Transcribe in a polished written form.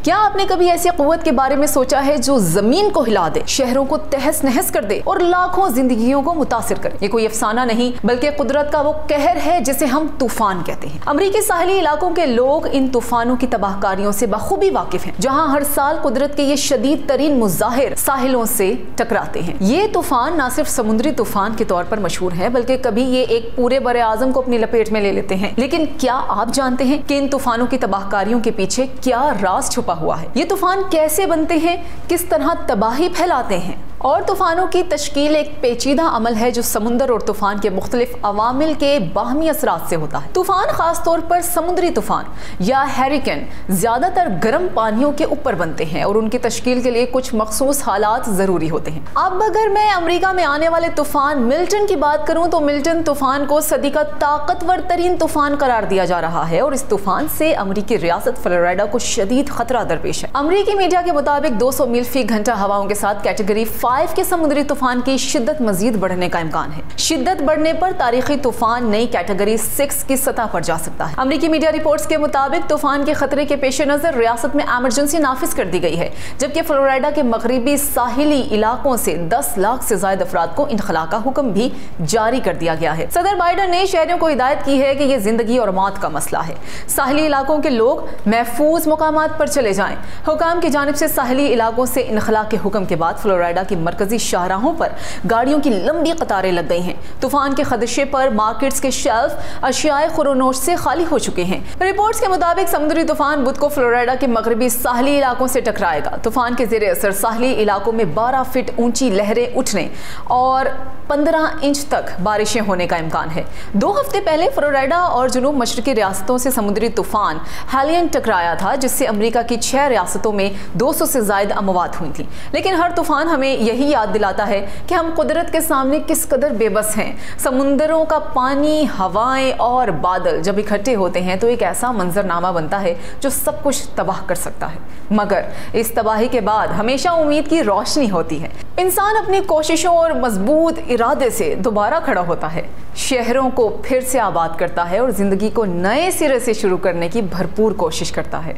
क्या आपने कभी ऐसी क़ुव्वत के बारे में सोचा है जो जमीन को हिला दे, शहरों को तहस नहस कर दे और लाखों जिंदगियों को मुतासिर करे? ये कोई अफसाना नहीं बल्कि कुदरत का वो कहर है जिसे हम तूफान कहते हैं। अमरीकी साहिली इलाकों के लोग इन तूफानों की तबाहकारियों से बखूबी वाकिफ हैं, जहाँ हर साल कुदरत के ये शदीद तरीन मुजाहिर साहिलों से टकराते हैं। ये तूफान न सिर्फ समुद्री तूफान के तौर पर मशहूर है बल्कि कभी ये एक पूरे बरे आजम को अपनी लपेट में ले लेते हैं। लेकिन क्या आप जानते हैं कि इन तूफानों की तबाहकारियों के पीछे क्या राज छुपा हुआ है? ये तूफान कैसे बनते हैं, किस तरह तबाही फैलाते हैं? और तूफानों की तश्कील एक पेचीदा अमल है जो समुंदर और तूफान के मुख्तलिफ अवामिल के बाहमी असरात से होता है। तूफान खास तौर पर समुद्री तूफान या हैरिकेन ज्यादातर गर्म पानियों के ऊपर बनते हैं और उनकी तश्कील के लिए कुछ मखसूस हालात जरूरी होते हैं। अब अगर मैं अमेरिका में आने वाले तूफान मिल्टन की बात करूं तो मिल्टन तूफान को सदी का ताकतवर तरीन तूफान करार दिया जा रहा है और इस तूफान से अमरीकी रियासत फ्लोरिडा को शदीद खतरा दरपेश है। अमरीकी मीडिया के मुताबिक 200 मील फी घंटा हवाओं के साथ कैटेगरी 5 के समुद्री तूफान की शिद्दत मजीद बढ़ने का इम्कान है। शिद्दत बढ़ने पर तारीखी तूफान नई कैटेगरी 6 की सतह पर जा सकता है। अमरीकी मीडिया रिपोर्ट्स के मुताबिक तूफान के खतरे के पेश नजर रियासत में इमरजेंसी नाफिज कर दी गई है, जबकि फ्लोरिडा के मगरिबी साहिली इलाकों से 10 लाख से ज्यादा अफराद को इनखला का हुक्म भी जारी कर दिया गया है। सदर बाइडन ने शहरियों को हिदायत की है कि यह जिंदगी और मौत का मसला है। साहिली इलाकों के लोग महफूज मुकामात पर चले जाएं। हुकाम की जानिब से साहिली इलाकों से इनखला के हुक्म के बाद फ्लोरिडा की मरकजी शाहराहों पर गाड़ियों की लंबी कतारें लग गई हैं। तूफान के खदशे पर मार्केट्स के शेल्फ अशियाए खुरोनोश से खाली हो चुके हैं। रिपोर्ट्स के मुताबिक समुद्री तूफान बुध को फ्लोरिडा के मगरबी साहली इलाकों से टकराएगा। तूफान के ज़ेरे असर साहली इलाकों में 12 फीट ऊंची लहरें उठने और 15 इंच तक बारिशें होने का इम्कान है। 2 हफ्ते पहले फ्लोरिडा और जुनूब मशरकी रियासतों से समुद्री तूफान हेलियन टकराया था, जिससे अमेरिका की 6 रियासतों में 200 से ज्यादा अमवात हुई थी। लेकिन हर तूफान हमें यही याद दिलाता है कि हम कुदरत के सामने किस कदर बेबस हैं। समुंदरों का पानी, हवाएं और बादल जब इकट्ठे होते हैं तो एक ऐसा मंजरनामा बनता है जो सब कुछ तबाह कर सकता है, मगर इस तबाही के बाद हमेशा उम्मीद की रोशनी होती है। इंसान अपनी कोशिशों और मजबूत इरादे से दोबारा खड़ा होता है, शहरों को फिर से आबाद करता है और जिंदगी को नए सिरे से शुरू करने की भरपूर कोशिश करता है।